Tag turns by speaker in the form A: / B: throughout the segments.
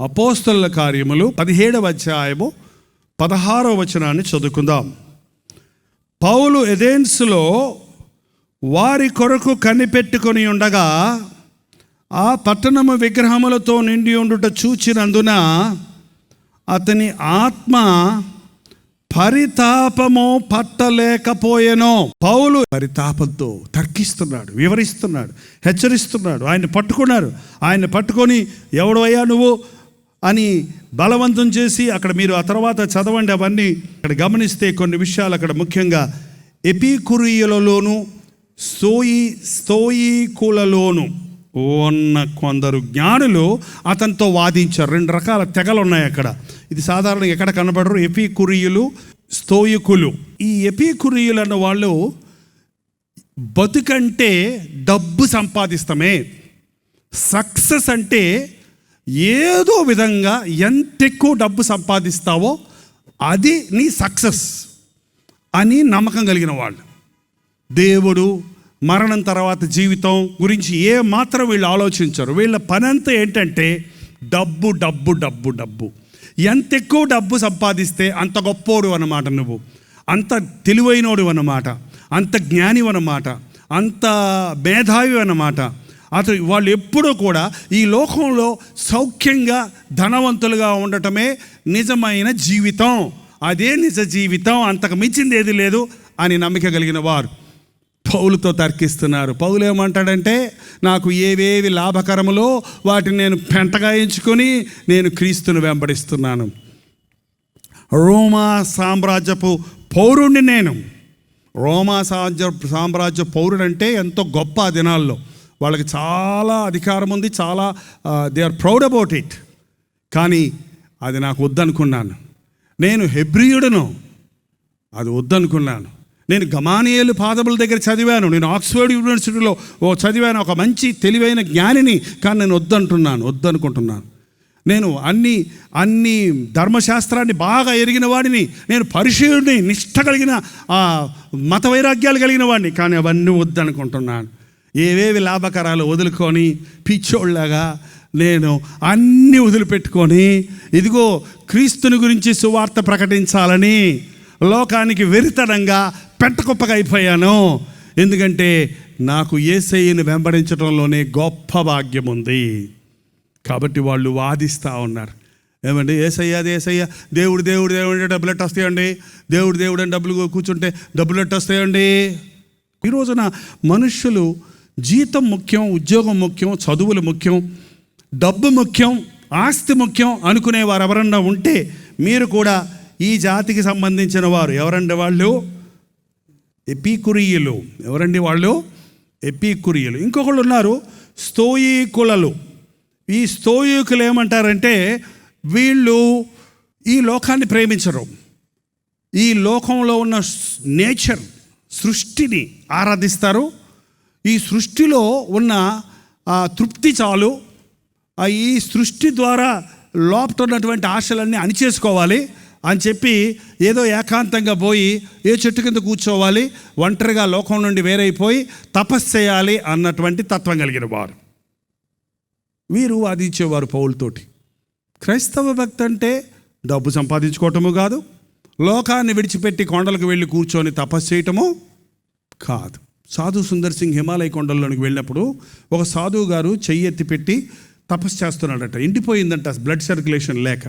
A: అపోస్తలుల కార్యములు 17వ అధ్యాయము 16వ వచనాన్ని చదువుకుందాం. పౌలు ఎథెన్సులో వారి కొరకు కనిపెట్టుకొని ఉండగా ఆ పట్టణము విగ్రహములతో నిండి ఉండుట చూచినందున అతని ఆత్మ పరితాపము పట్టలేకపోయెను. పౌలు పరితాపంతో తర్కిస్తున్నాడు, వివరిస్తున్నాడు, హెచ్చరిస్తున్నాడు. ఆయన పట్టుకున్నారు. ఆయన పట్టుకొని ఎవడు అయ్యా నువ్వు అని బలవంతం చేసి, అక్కడ మీరు ఆ తర్వాత చదవండి అవన్నీ. అక్కడ గమనిస్తే కొన్ని విషయాలు అక్కడ ముఖ్యంగా ఎపికురియలలోను స్తోయికులలోను ఉన్న కొందరు జ్ఞానులు అతనితో వాదించారు. 2 రకాల తెగలు ఉన్నాయి అక్కడ. ఇది సాధారణంగా ఎక్కడ కనబడరు. ఎపికురియులు, స్తోయికులు. ఈ ఎపికురియులు అన్న వాళ్ళు బతుకంటే డబ్బు సంపాదిస్తామే, సక్సెస్ అంటే ఏదో విధంగా ఎంత ఎక్కువ డబ్బు సంపాదిస్తావో అది నీ సక్సెస్ అని నమ్మకం కలిగిన వాళ్ళు. దేవుడు, మరణం తర్వాత జీవితం గురించి ఏ మాత్రం వీళ్ళు ఆలోచించరు. వీళ్ళ పని అంతా ఏంటంటే డబ్బు డబ్బు డబ్బు డబ్బు. ఎంత ఎక్కువ డబ్బు సంపాదిస్తే అంత గొప్పోడు అన్నమాట, నువ్వు అంత తెలివైనోడు అన్నమాట, అంత జ్ఞాని అన్నమాట, అంత మేధావి అన్నమాట. అతను వాళ్ళు ఎప్పుడూ కూడా ఈ లోకంలో సౌఖ్యంగా ధనవంతులుగా ఉండటమే నిజమైన జీవితం, అదే నిజ జీవితం, అంతకు మించింది ఏది లేదు అని నమ్మిక కలిగిన వారు పౌలుతో తర్కిస్తున్నారు. పౌలు ఏమంటాడంటే, నాకు ఏవేవి లాభకరములో వాటిని నేను పెంటగా ఎంచుకొని నేను క్రీస్తును వెంబడిస్తున్నాను. రోమా సామ్రాజ్యపు పౌరుణ్ణి నేను. రోమా సామ్రాజ్య పౌరుడు అంటే ఎంతో గొప్ప. ఆ దినాల్లో వాళ్ళకి చాలా అధికారం ఉంది, చాలా they are proud about it. కానీ అది నాకు వద్దనుకున్నాను. నేను హెబ్రియుడను, అది వద్దనుకున్నాను. నేను గమానియేలు పాదముల దగ్గర చదివాను, నేను ఆక్స్ఫర్డ్ యూనివర్సిటీలో చదివాను, ఒక మంచి తెలివైన జ్ఞానిని. కానీ నేను వద్దనుకుంటున్నాను. నేను అన్ని ధర్మశాస్త్రాన్ని బాగా ఎరిగిన వాడిని, నేను పరిశీలుని, నిష్ఠ కలిగిన మత వైరాగ్యాలు కలిగిన వాడిని. కానీ అవన్నీ వద్దనుకుంటున్నాను. ఏవేవి లాభకరాలు వదులుకొని పిచ్చోళ్ళగా నేను అన్నీ వదిలిపెట్టుకొని ఇదిగో క్రీస్తుని గురించి సువార్త ప్రకటించాలని లోకానికి వెరితనంగా పెంటకుప్పగా అయిపోయాను. ఎందుకంటే నాకు యేసయ్యను వెంబడించడంలోనే గొప్ప భాగ్యం ఉంది. కాబట్టి వాళ్ళు వాదిస్తూ ఉన్నారు. ఏమండి, యేసయ్య అది యేసయ్య, దేవుడు దేవుడు దేవుడు అంటే డబ్బులు ఎట్టు వస్తాయండి, దేవుడు దేవుడు అని డబ్బులు కూర్చుంటే డబ్బులు ఎట్టు వస్తాయండి. ఈ రోజున మనుషులు జీతం ముఖ్యం, ఉద్యోగం ముఖ్యం, చదువులు ముఖ్యం, డబ్బు ముఖ్యం, ఆస్తి ముఖ్యం అనుకునేవారు ఎవరన్నా ఉంటే మీరు కూడా ఈ జాతికి సంబంధించిన వారు. ఎవరండి వాళ్ళు? ఎపికురియులు. ఎవరండి వాళ్ళు? ఎపికురియులు. ఇంకొకళ్ళు ఉన్నారు స్తోయికులలు. ఈ స్తోయికులు ఏమంటారంటే, వీళ్ళు ఈ లోకాన్ని ప్రేమించరు, ఈ లోకంలో ఉన్న నేచర్, సృష్టిని ఆరాధిస్తారు. ఈ సృష్టిలో ఉన్న తృప్తి చాలు, ఈ సృష్టి ద్వారా లోపట ఉన్నటువంటి ఆశలన్నీ అణిచేసుకోవాలి అని చెప్పి ఏదో ఏకాంతంగా పోయి ఏ చెట్టు కింద కూర్చోవాలి, ఒంటరిగా లోకం నుండి వేరైపోయి తపస్సు చేయాలి అన్నటువంటి తత్వం కలిగిన వారు. వీరు వాదించేవారు పౌలుతోటి. క్రైస్తవ భక్తి అంటే డబ్బు సంపాదించుకోవటము కాదు, లోకాన్ని విడిచిపెట్టి కొండలకు వెళ్ళి కూర్చొని తపస్సు చేయటము కాదు. సాధు సుందర్ సింగ్ హిమాలయ కొండల్లోనికి వెళ్ళినప్పుడు ఒక సాధువు గారు చెయ్యి ఎత్తి పెట్టి తపస్సు చేస్తున్నాడట. ఎండిపోయిందంట బ్లడ్ సర్క్యులేషన్ లేక.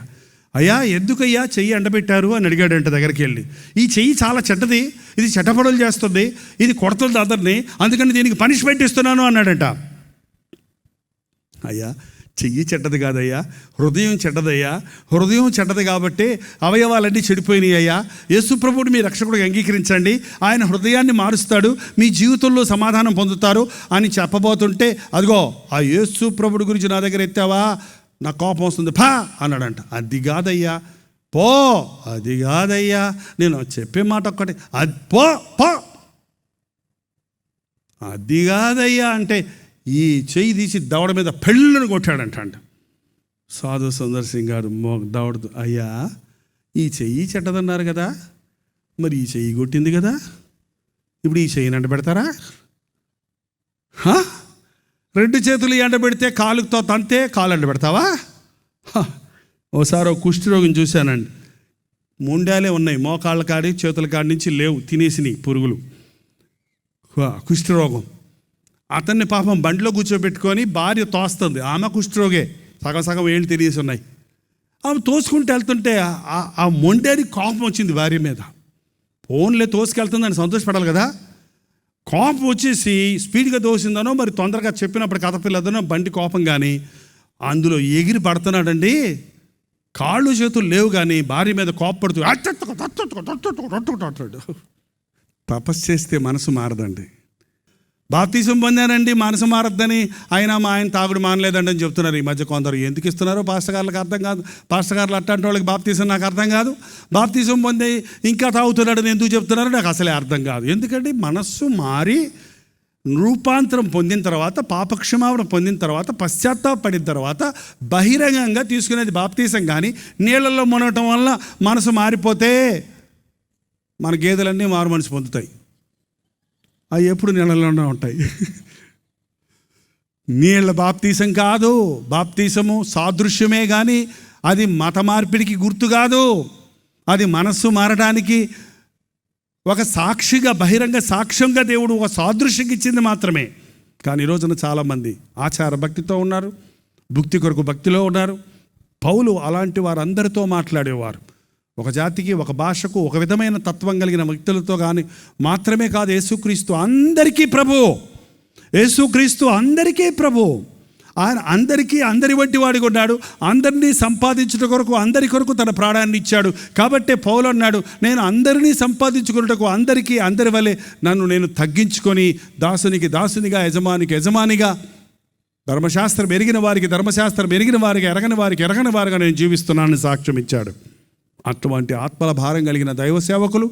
A: అయ్యా ఎందుకయ్యా చెయ్యి ఎండబెట్టారు అని అడిగాడంట దగ్గరికి వెళ్ళి. ఈ చెయ్యి చాలా చెడ్డది, ఇది చెడ్డపడులు చేస్తుంది, ఇది కొడుతుంది అందరినీ, అందుకని దీనికి పనిష్మెంట్ ఇస్తున్నాను అన్నాడంట. అయ్యా చెయ్యి చెడ్డది కాదయ్యా, హృదయం చెడ్డదయ్యా. హృదయం చెడ్డది కాబట్టి అవయవాలన్నీ చెడిపోయినాయి అయ్యా. యేసుప్రభువుని మీ రక్షకుడిగా అంగీకరించండి, ఆయన హృదయాన్ని మారుస్తాడు, మీ జీవితంలో సమాధానం పొందుతారు అని చెప్పబోతుంటే, అదిగో ఆ యేసుప్రభుడి గురించి నా దగ్గర ఎత్తావా, నా కోపం వస్తుంది పా అన్నాడంట. అది కాదయ్యా, పో, అది కాదయ్యా, నేను చెప్పే మాట ఒక్కటి, అది పో పో, అది కాదయ్యా అంటే ఈ చెయ్యి తీసి దవడ మీద పెళ్ళని కొట్టాడంట. సాధు సుందర్ సింగ్ గారు దవడదు, అయ్యా ఈ చెయ్యి చెడ్డదన్నారు కదా, మరి ఈ చెయ్యి కొట్టింది కదా, ఇప్పుడు ఈ చెయ్యిని అంట పెడతారా? 2 చేతులు ఎండ పెడితే కాలుతో తంతే కాలు ఎండ పెడతావా? ఓసారి ఒక కుష్ఠరోగిని చూశానండి. ముండాలే ఉన్నాయి, మోకాళ్ళ కాడి చేతుల కాడి నుంచి లేవు, తినేసినాయి పురుగులు. కుష్ఠరోగం. అతన్ని పాపం బండిలో కూర్చోబెట్టుకొని భార్య తోస్తుంది. ఆమె కుష్ఠరోగే, సగం సగం ఏళ్ళు తినేసి ఉన్నాయి. ఆమె తోసుకుంటూ వెళ్తుంటే ఆ మొండేది కోపం వచ్చింది భార్య మీద. ఫోన్లే తోసుకెళ్తుందని సంతోషపడాలి కదా. కోపం వచ్చేసి స్పీడ్గా తోసిందనో మరి తొందరగా చెప్పినప్పుడు కథ పిల్లదనో బండి కోపం కానీ అందులో ఎగిరి పడుతున్నాడండి. కాళ్ళు చేతులు లేవు కానీ భార్య మీద కోపపడుతూ అంటాడు. తపస్సు చేస్తే మనసు మారదండి. బాప్తిసం పొందానండి మనసు మారద్దని, అయినా మా ఆయన తాగుడు మానలేదండి అని చెప్తున్నారు ఈ మధ్య కొందరు. ఎందుకు ఇస్తున్నారో పాస్టర్ గారులకు అర్థం కాదు. పాస్టర్ గారులు అట్లాంటి వాళ్ళకి బాప్తిసం నాకు అర్థం కాదు. బాప్తిసం పొంది ఇంకా తాగుతున్నాడని ఎందుకు చెప్తున్నారో నాకు అసలే అర్థం కాదు. ఎందుకంటే మనస్సు మారి రూపాంతరం పొందిన తర్వాత, పాపక్షమాపణ పొందిన తర్వాత, పశ్చాత్తాపడిన తర్వాత బహిరంగంగా తీసుకునేది బాప్తిసం. కానీ నీళ్ళల్లో మునగటం వల్ల మనసు మారిపోతే మన గేదెలన్నీ మారు మనసు పొందుతాయి. అవి ఎప్పుడు నీళ్ళలోనే ఉంటాయి. నీళ్ళ బాప్తీసం కాదు. బాప్తీసము సాదృశ్యమే కానీ అది మత మార్పిడికి గుర్తు కాదు. అది మనస్సు మారడానికి ఒక సాక్షిగా, బహిరంగ సాక్ష్యంగా దేవుడు ఒక సాదృశ్యం ఇచ్చింది మాత్రమే. కానీ ఈ రోజున చాలామంది ఆచార భక్తితో ఉన్నారు, భక్తి కొరకు భక్తిలో ఉన్నారు. పౌలు అలాంటి వారందరితో మాట్లాడేవారు. ఒక జాతికి, ఒక భాషకు, ఒక విధమైన తత్వం కలిగిన వ్యక్తులతో కానీ మాత్రమే కాదు. యేసుక్రీస్తు అందరికీ ప్రభు. యేసుక్రీస్తు అందరికీ ప్రభు. ఆయన అందరికీ అందరి వంటి వాడిగా ఉన్నాడు. అందరినీ సంపాదించుట కొరకు, అందరి కొరకు తన ప్రాణాన్ని ఇచ్చాడు. కాబట్టే పౌలు అన్నాడు, నేను అందరినీ సంపాదించుకున్నటకు అందరికీ అందరి వలె నన్ను నేను తగ్గించుకొని దాసునికి దాసునిగా, యజమానికి యజమానిగా, ధర్మశాస్త్రం ఎరిగిన వారికి ధర్మశాస్త్రం ఎరిగిన వారికి, ఎరగని వారికి ఎరగని వారిగా నేను జీవిస్తున్నానని సాక్ష్యం ఇచ్చాడు. అటువంటి ఆత్మల భారం కలిగిన దైవ సేవకులు,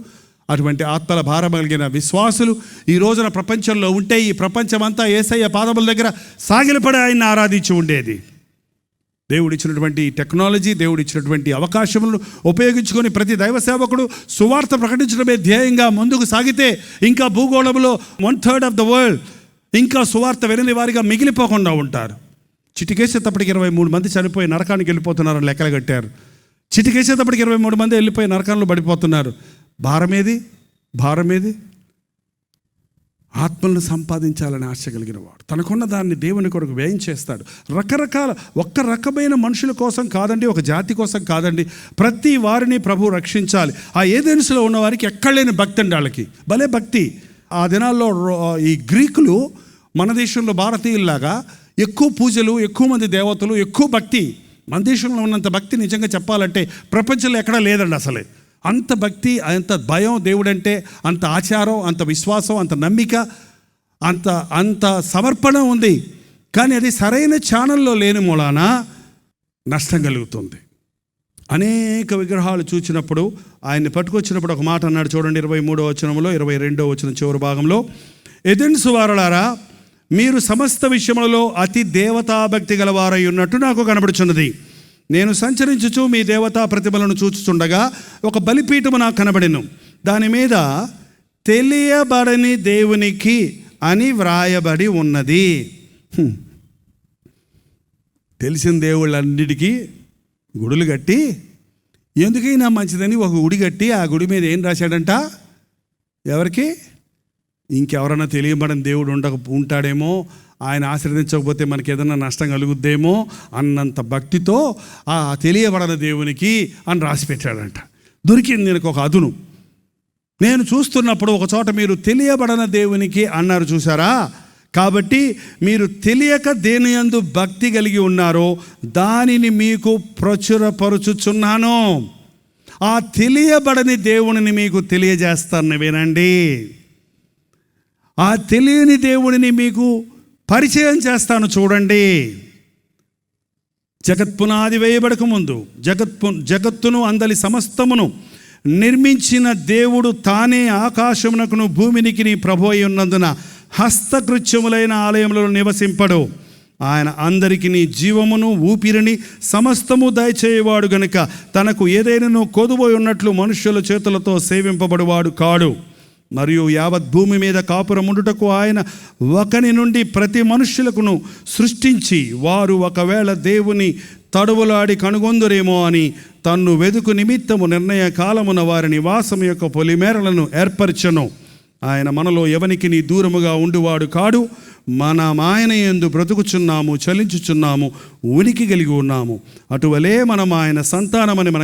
A: అటువంటి ఆత్మల భారం కలిగిన విశ్వాసులు ఈ రోజున ప్రపంచంలో ఉంటే ఈ ప్రపంచమంతా యేసయ్య పాదముల దగ్గర సాగిలపడి ఆయన్ని ఆరాధించి ఉండేది. దేవుడిచ్చినటువంటి టెక్నాలజీ, దేవుడిచ్చినటువంటి అవకాశములను ఉపయోగించుకొని ప్రతి దైవ సేవకుడు సువార్త ప్రకటించడమే ధ్యేయంగా ముందుకు సాగితే ఇంకా భూగోళంలో 1/3 ఆఫ్ ద వరల్డ్ ఇంకా సువార్త వినని వారిగా మిగిలిపోకుండా ఉంటారు. చిటికేసేటప్పటికి 23 మంది చనిపోయి నరకానికి వెళ్ళిపోతున్నారని లెక్కలు కట్టారు. చిటికేసేటప్పటికి 23 మంది వెళ్ళిపోయి నరకంలో పడిపోతున్నారు. భారమేది? ఆత్మలను సంపాదించాలని ఆశ కలిగిన వాడు తనకున్న దాన్ని దేవుని కొరకు వ్యయం చేస్తాడు. ఒక్క రకమైన మనుషుల కోసం కాదండి, ఒక జాతి కోసం కాదండి, ప్రతి వారిని ప్రభు రక్షించాలి. ఆ ఏదెన్స్లో ఉన్న వారికి ఎక్కడలేని భక్తి అండి. వాళ్ళకి భలే భక్తి. ఆ దినాల్లో ఈ గ్రీకులు మన దేశంలో భారతీయుల్లాగా ఎక్కువ పూజలు, ఎక్కువ మంది దేవతలు, ఎక్కువ భక్తి. మన దేశంలో ఉన్నంత భక్తి నిజంగా చెప్పాలంటే ప్రపంచంలో ఎక్కడా లేదండి. అసలే అంత భక్తి, అంత భయం దేవుడంటే, అంత ఆచారం, అంత విశ్వాసం, అంత నమ్మిక, అంత సమర్పణ ఉంది. కానీ అది సరైన ఛానల్లో లేని మూలాన నష్టం కలుగుతుంది. అనేక విగ్రహాలు చూచినప్పుడు ఆయన్ని పట్టుకొచ్చినప్పుడు ఒక మాట అన్నాడు చూడండి, 23వ వచనంలో, 22వ వచనం చివరి భాగంలో, ఎథెన్సు వారలారా, మీరు సమస్త విషయములలో అతి దేవతాభక్తి గలవారై ఉన్నట్టు నాకు కనబడుచున్నది. నేను సంచరించుచు మీ దేవతా ప్రతిమలను చూచుచుండగా ఒక బలిపీఠము నాకు కనబడెను. దాని మీద తెలియబడని దేవునికి అని వ్రాయబడి ఉన్నది. తెలిసిన దేవుళ్ళన్నిటికీ గుడులు కట్టి, ఎందుకైనా మంచిదని ఒక గుడి కట్టి ఆ గుడి మీద ఏం రాశాడంట? ఎవరికి? ఇంకెవరన్నా తెలియబడని దేవుడు ఉంటాడేమో, ఆయన ఆశీర్వదించకపోతే మనకి ఏదైనా నష్టం కలుగుద్దేమో అన్నంత భక్తితో ఆ తెలియబడని దేవునికి అని రాసి పెట్టాడంట. దొరికింది నేను ఒక అదును. నేను చూస్తున్నప్పుడు ఒక చోట మీరు తెలియబడని దేవునికి అన్నారు, చూసారా? కాబట్టి మీరు తెలియక దేనియందు భక్తి కలిగి ఉన్నారో దానిని మీకు ప్రచురపరుచుచున్నాను. ఆ తెలియబడని దేవునిని మీకు తెలియజేస్తాను, వినండి. ఆ తెలియని దేవుడిని మీకు పరిచయం చేస్తాను, చూడండి. జగత్పునాది వేయబడక ముందు జగత్తును అందలి సమస్తమును నిర్మించిన దేవుడు తానే ఆకాశమునకును భూమినికి ప్రభు అయి ఉన్నందున హస్తకృత్యములైన ఆలయములలో నివసింపడు. ఆయన అందరికీ జీవమును ఊపిరిని సమస్తము దయచేయవాడు గనుక తనకు ఏదైనాను కొదువై ఉన్నట్లు మనుష్యుల చేతులతో సేవింపబడువాడు కాడు. మరియు యావత్ భూమి మీద కాపురముండుటకు ఆయన ఒకని నుండి ప్రతి మనుష్యులకును సృష్టించి, వారు ఒకవేళ దేవుని తడువులాడి కనుగొందురేమో అని తన్ను వెదుకు నిమిత్తము నిర్ణయ కాలమున వారి నివాసం యొక్క పొలిమేరలను ఏర్పరచెను. ఆయన మనలో ఎవనికి నీ దూరముగా ఉండువాడు కాడు. మనం ఆయన యందు బ్రతుకుచున్నాము, చలించుచున్నాము, ఉనికి కలిగి ఉన్నాము. అటువలే మనం ఆయన సంతానమని మన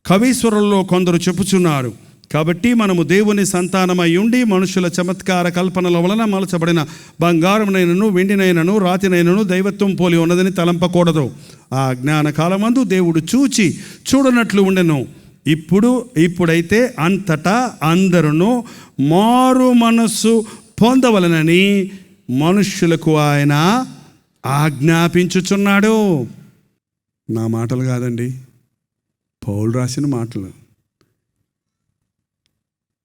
A: కవీశ్వరుల్లో కొందరు చెప్పుచున్నారు. కాబట్టి మనము దేవుని సంతానమై ఉండి మనుషుల చమత్కార కల్పనల వలన మలచబడిన బంగారమునైనను వెండినైనను రాతినైనను దైవత్వం పోలి ఉన్నదని తలంపకూడదు. ఆ జ్ఞాన కాలమందు దేవుడు చూడనట్లు ఉండెను. ఇప్పుడైతే అంతటా అందరూ మారు మనస్సు పొందవలనని మనుష్యులకు ఆయన ఆజ్ఞాపించుచున్నాడు. నా మాటలు కాదండి, పౌలు రాసిన మాటలు.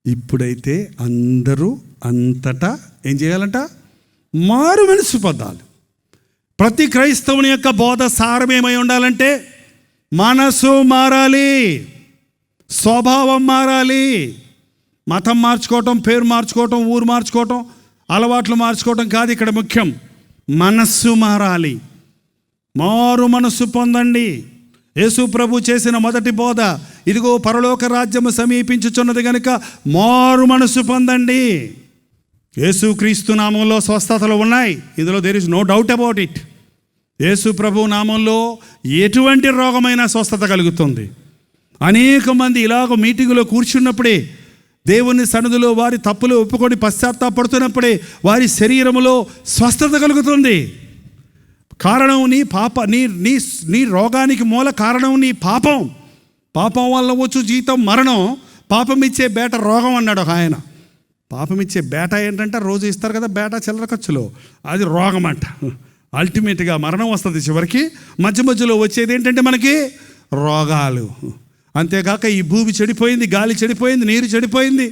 A: ఇప్పుడైతే అందరూ అంతటా ఏం చేయాలంట? మారు మనసు పొందాలి. ప్రతి క్రైస్తవుని యొక్క బోధ సారం ఏమై ఉండాలంటే మనసు మారాలి, స్వభావం మారాలి. మతం మార్చుకోవటం, పేరు మార్చుకోవటం, ఊరు మార్చుకోవటం, అలవాట్లు మార్చుకోవటం కాదు ఇక్కడ ముఖ్యం. మనస్సు మారాలి. మారు మనస్సు పొందండి. యేసు ప్రభు చేసిన మొదటి బోధ, ఇదిగో పరలోక రాజ్యము సమీపించుచున్నది కనుక మారు మనస్సు పొందండి. యేసు క్రీస్తు నామంలో స్వస్థతలు ఉన్నాయి. ఇందులో there is no doubt about it. Yesu ప్రభు నామంలో ఎటువంటి రోగమైనా స్వస్థత కలుగుతుంది. అనేక మంది ఇలాగ మీటింగులో కూర్చున్నప్పుడే, దేవుని సన్నిధిలో వారి తప్పులు ఒప్పుకొని పశ్చాత్తాపడుతున్నప్పుడే వారి శరీరములో స్వస్థత కలుగుతుంది. కారణం నీ రోగానికి మూల కారణం నీ పాపం. పాపం వల్ల వచ్చు జీతం మరణం, పాపం ఇచ్చే బేట రోగం అన్నాడు ఒక ఆయన. పాపం ఇచ్చే బేట ఏంటంటే రోజు ఇస్తారు కదా బేట చిల్లర ఖర్చులో, అది రోగం అంట. అల్టిమేట్గా మరణం వస్తుంది చివరికి. మధ్యలో వచ్చేది ఏంటంటే మనకి రోగాలు. అంతేకాక ఈ భూమి చెడిపోయింది, గాలి చెడిపోయింది, నీరు చెడిపోయింది,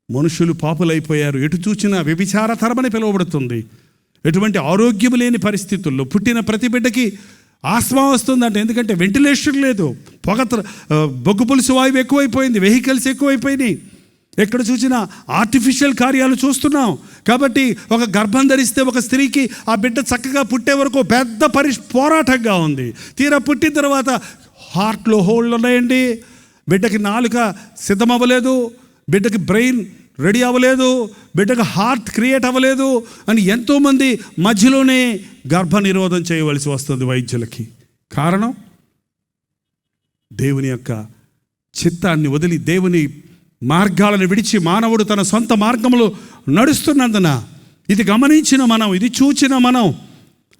A: మనుషులు పాపులైపోయారు. ఎటు చూచినా వ్యభిచార తరమని పిలువబడుతుంది. ఎటువంటి ఆరోగ్యం లేని పరిస్థితుల్లో పుట్టిన ప్రతి బిడ్డకి ఆస్మా వస్తుందంట. ఎందుకంటే వెంటిలేషన్ లేదు, బొగ్గు పులుసు వాయువు ఎక్కువైపోయింది, వెహికల్స్ ఎక్కువైపోయినాయి, ఎక్కడ చూసినా ఆర్టిఫిషియల్ కార్యాలు చూస్తున్నాం. కాబట్టి ఒక గర్భం ధరిస్తే ఒక స్త్రీకి ఆ బిడ్డ చక్కగా పుట్టే వరకు పెద్ద పోరాటంగా ఉంది. తీరా పుట్టిన తర్వాత హార్ట్లో హోళ్ళు ఉన్నాయండి, బిడ్డకి నాలుక సిద్ధం అవ్వలేదు, బిడ్డకి బ్రెయిన్ రెడీ అవ్వలేదు, బిడ్డకు హార్ట్ క్రియేట్ అవ్వలేదు అని ఎంతోమంది మధ్యలోనే గర్భ నిరోధం చేయవలసి వస్తుంది వైద్యులకి. కారణం దేవుని యొక్క చిత్తాన్ని వదిలి దేవుని మార్గాలను విడిచి మానవుడు తన సొంత మార్గంలో నడుస్తున్నందున. ఇది గమనించిన మనం, ఇది చూచిన మనం,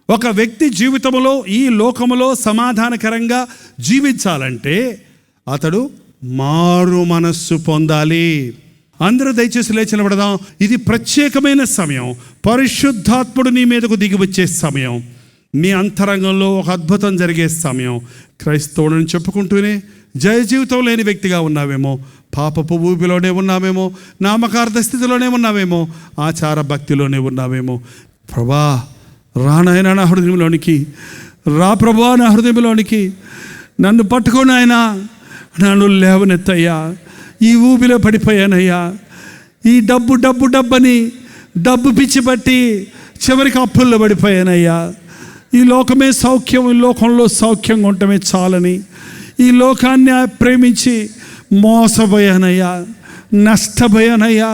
A: ఒక వ్యక్తి జీవితంలో ఈ లోకములో సమాధానకరంగా జీవించాలంటే అతడు మారు మనస్సు పొందాలి. అందరూ దయచేసి లేచి నిలబడదాం. ఇది ప్రత్యేకమైన సమయం. పరిశుద్ధాత్ముడు నీ మీదకు దిగి వచ్చే సమయం. నీ అంతరంగంలో ఒక అద్భుతం జరిగే సమయం. క్రైస్తవుడిని చెప్పుకుంటూనే జయ జీవితం లేని వ్యక్తిగా ఉన్నావేమో, పాపపు ఊబిలోనే ఉన్నావేమో, నామకార్థ స్థితిలోనే ఉన్నావేమో, ఆచార భక్తిలోనే ఉన్నావేమో. ప్రభా రానాయన నా హృదయంలోనికి రా, ప్రభా నా హృదయంలోనికి నన్ను పట్టుకొని ఆయన నన్ను లేవనెత్తయ్యా. ఈ ఊబిలో పడిపోయానయ్యా. ఈ డబ్బని డబ్బు పిచ్చి పట్టి చివరికి అప్పుల్లో పడిపోయానయ్యా. ఈ లోకమే సౌఖ్యం, ఈ లోకంలో సౌఖ్యంగా ఉండటమే చాలని ఈ లోకాన్ని ప్రేమించి మోసపోయానయ్యా, నష్టపోయానయ్యా,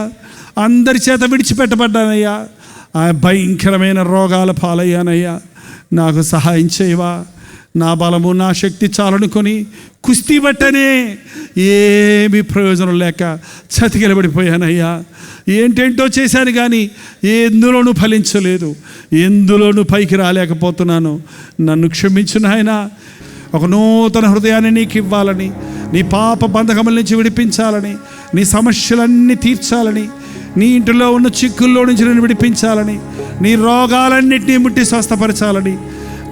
A: అందరి చేత విడిచిపెట్టబడ్డానయ్యా, ఆ భయంకరమైన రోగాల పాలయ్యానయ్యా. నాకు సహాయం చేయవా? నా బలము నా శక్తి చాలనుకొని కుస్తీ పట్టనే ఏమీ ప్రయోజనం లేక చతికిలబడిపోయానయ్యా. ఏంటేంటో చేశాను కానీ ఎందులోనూ ఫలించలేదు, ఎందులోనూ పైకి రాలేకపోతున్నాను. నన్ను క్షమించు నాయనా. ఒక నూతన హృదయాన్ని నీకు ఇవ్వాలని, నీ పాప బంధకముల నుంచి విడిపించాలని, నీ సమస్యలన్నీ తీర్చాలని, నీ ఇంటిలో ఉన్న చిక్కుల్లో నుంచి నేను విడిపించాలని, నీ రోగాలన్నింటినీ ముట్టి స్వస్థపరచాలని,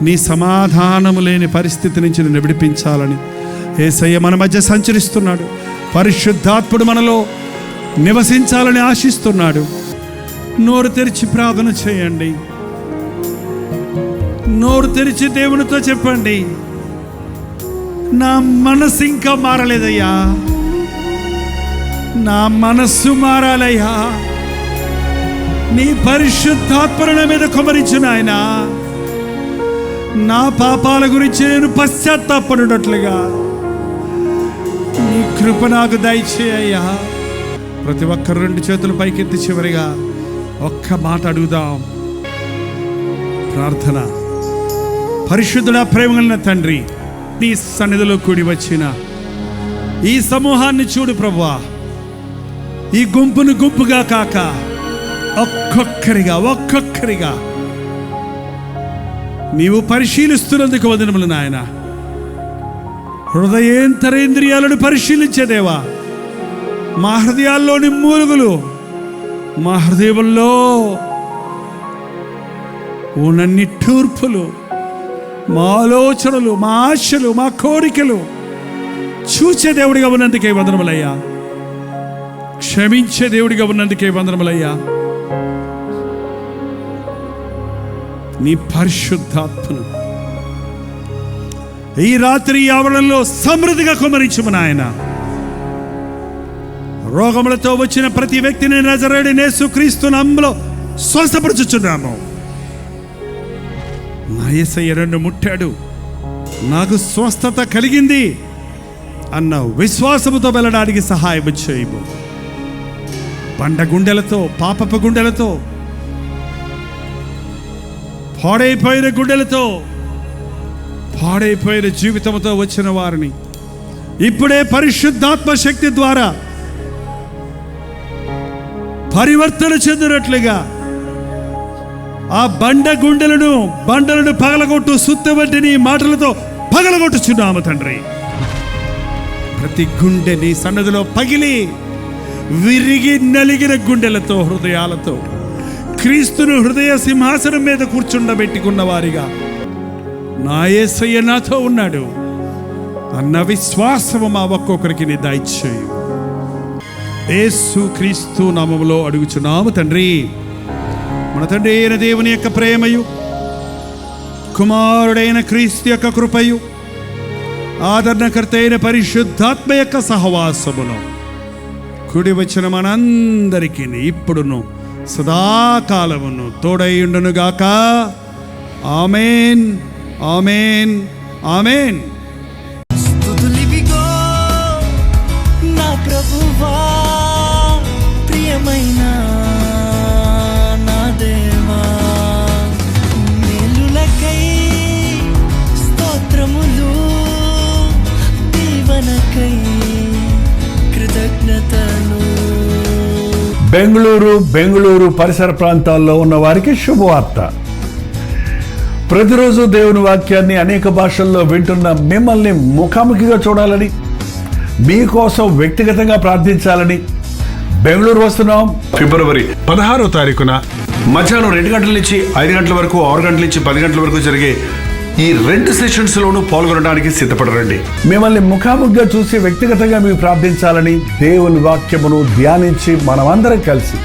A: నీ సమాధానము లేని పరిస్థితి నుంచి నిన్ను విడిపించాలని యేసయ్య మన మధ్య సంచరిస్తున్నాడు. పరిశుద్ధాత్ముడు మనలో నివసించాలని ఆశిస్తున్నాడు. నోరు తెరిచి ప్రార్థన చేయండి. నోరు తెరిచి దేవునితో చెప్పండి, నా మనసు ఇంకా మారలేదయ్యా, నా మనస్సు మారాలయ్యా. నీ పరిశుద్ధాత్మను మీద కుమరించు నాయనా. నా పాపాల గురించి నేను పశ్చాత్తాపడినట్లుగా నీ కృప నాకు దయచేయ్యా. ప్రతి ఒక్కరు 2 చేతులు పైకెత్తి చివరిగా ఒక్క మాట అడుగుదాం. ప్రార్థన. పరిశుద్ధుడా, ప్రేమగల తండ్రి, నీ సన్నిధిలో కూడి వచ్చిన ఈ సమూహాన్ని చూడు ప్రభువా. ఈ గుంపును గుంపుగా కాక ఒక్కొక్కరిగా నీవు పరిశీలిస్తున్నందుకు వందనములు నాయన. హృదయేంతరేంద్రియాలను పరిశీలించేదేవా, మా హృదయాల్లోని మూలుగులు, మా హృదయంలో ఉన్న నిట్టూర్పులు, మా ఆలోచనలు, మా ఆశలు, మా కోరికలు చూచే దేవుడిగా ఉన్నందుకే వందనములయ్యా. క్షమించే దేవుడిగా ఉన్నందుకే వందనములయ్యా. నీ పరిశుద్ధాత్మను ఈ రాత్రి ఆవరణలో సమృద్ధిగా కుమరించుము నాయన. రోగములతో వచ్చిన ప్రతి వ్యక్తిని నజరేయుడైన యేసుక్రీస్తు నామములో స్వస్థపరచుచున్నాము. నా యేసయ్య నన్ను ముట్టాడు, నాకు స్వస్థత కలిగింది అన్న విశ్వాసముతో వెళ్ళడానికి సహాయం చేయము. బండ గుండెలతో, పాపపు గుండెలతో, పాడైపోయిన గుండెలతో, పాడైపోయిన జీవితంతో వచ్చిన వారిని ఇప్పుడే పరిశుద్ధాత్మ శక్తి ద్వారా పరివర్తన చెందినట్లుగా ఆ బండలను పగలగొట్టు, సుత్తి వంటి నీ మాటలతో పగలగొట్టుచున్నాము తండ్రి. ప్రతి గుండె నీ సన్నదిలో పగిలి విరిగి నలిగిన గుండెలతో, హృదయాలతో క్రీస్తును హృదయ సింహాసనం మీద కూర్చుండబెట్టుకున్న వారిగా నా యేసయ్య నాతో ఉన్నాడు అన్న విశ్వాసము మా ఒక్కొక్కరికి నీ దయచేయు. యేసు క్రీస్తు నామములో అడుగుచున్నాము తండ్రి. మన తండ్రి అయిన దేవుని యొక్క ప్రేమయు, కుమారుడైన క్రీస్తు యొక్క కృపయు, ఆదరణకర్త అయిన పరిశుద్ధాత్మ యొక్క సహవాసమును కూడి వచ్చిన మనందరికీ ఇప్పుడును సదాకాలమును తోడైయుండునుగాక. ఆమేన్, ఆమేన్, ఆమేన్.
B: స్తుతులివిగో నా ప్రభువా, ప్రియమైన నా దేవా, మేలులకై స్తోత్రములు, దీవెనకై కృతజ్ఞతలు.
C: బెంగళూరు పరిసర ప్రాంతాల్లో ఉన్న వారికి శుభవార్త. ప్రతిరోజు దేవుని వాక్యాన్ని అనేక భాషల్లో వింటున్న మిమ్మల్ని ముఖాముఖిగా చూడాలని, మీకోసం వ్యక్తిగతంగా ప్రార్థించాలని బెంగళూరు వస్తున్నాం.
D: ఫిబ్రవరి 16వ తారీఖున మధ్యాహ్నం 2 గంటల నుంచి 5 గంటల వరకు, 6 గంటల నుంచి 10 గంటల వరకు జరిగే ఈ 2 సెషన్స్ లోనూ పాల్గొనడానికి సిద్ధపడరండి.
C: మిమ్మల్ని ముఖాముఖిగా చూసి వ్యక్తిగతంగా మీకు ప్రార్థించాలని, దేవుని వాక్యమును ధ్యానించి మనమందరం కలిసి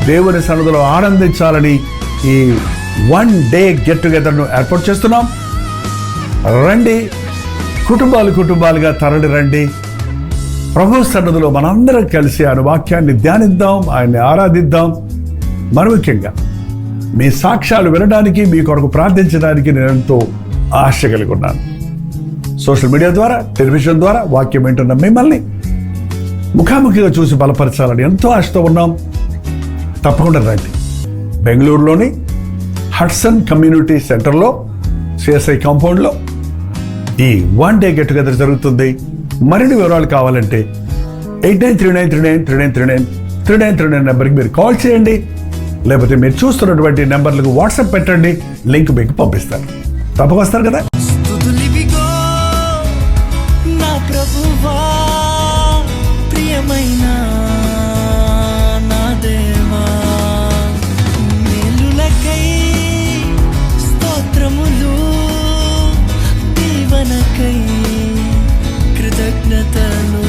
C: దేవుని సన్నిధిలో ఆనందించాలని ఈ 1 డే గెట్ టుగెదర్ను ఏర్పాటు చేస్తున్నాం. రండి, కుటుంబాలుగా తరలి రండి. ప్రభు సన్నిధిలో మనందరం కలిసి ఆయన వాక్యాన్ని ధ్యానిద్దాం, ఆయన్ని ఆరాధిద్దాం. మరి ముఖ్యంగా మీ సాక్ష్యాలు వినడానికి, మీ కొరకు ప్రార్థించడానికి నేను ఎంతో ఆశ కలిగి ఉన్నాను. సోషల్ మీడియా ద్వారా, టెలివిజన్ ద్వారా వాక్యం వింటున్న మిమ్మల్ని ముఖాముఖిగా చూసి బలపరచాలని ఎంతో ఆశతో ఉన్నాం. తప్పకుండా రండి. బెంగళూరులోని హడ్సన్ కమ్యూనిటీ సెంటర్లో, సిఎస్ఐ కాంపౌండ్లో ఈ 1 డే గెట్ టుగెదర్ జరుగుతుంది. మరిన్ని వివరాలు కావాలంటే 8939393939 నెంబర్కి మీరు కాల్ చేయండి, లేకపోతే మీరు చూస్తున్నటువంటి నెంబర్లకు వాట్సాప్ పెట్టండి, లింక్ మీకు పంపిస్తారు. తప్పక వస్తారు కదా.
B: స్తుతులివిగో నా ప్రభువా, ప్రియమైన నా దేవా, మేలులకై స్తోత్రములు, దీవెనకై కృతజ్ఞతలు.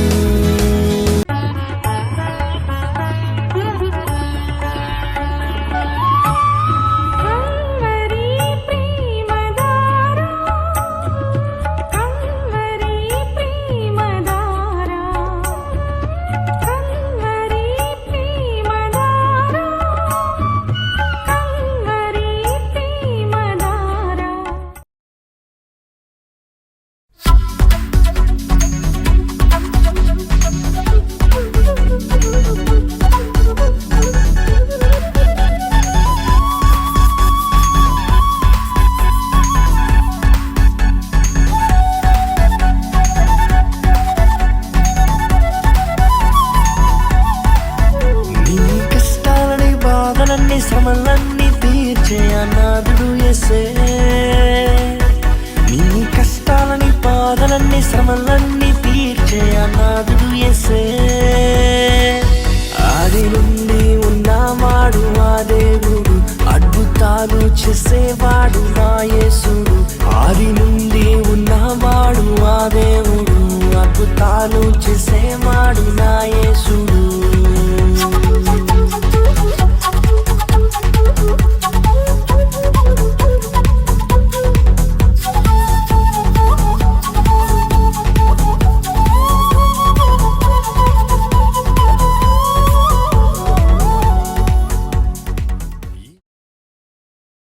E: హరి ప్రేమదారా
B: శ్రమలన్నీ తీర్చే అనాథుడు యేసే. ఆది నుండి ఉన్నవాడు ఆ దేవుడు, అద్భుతాలు చేసేవాడు నా యేసుడు. ఆది నుండి ఉన్నవాడు ఆ దేవుడు, అద్భుతాలు చేసేవాడు నా యేసుడు.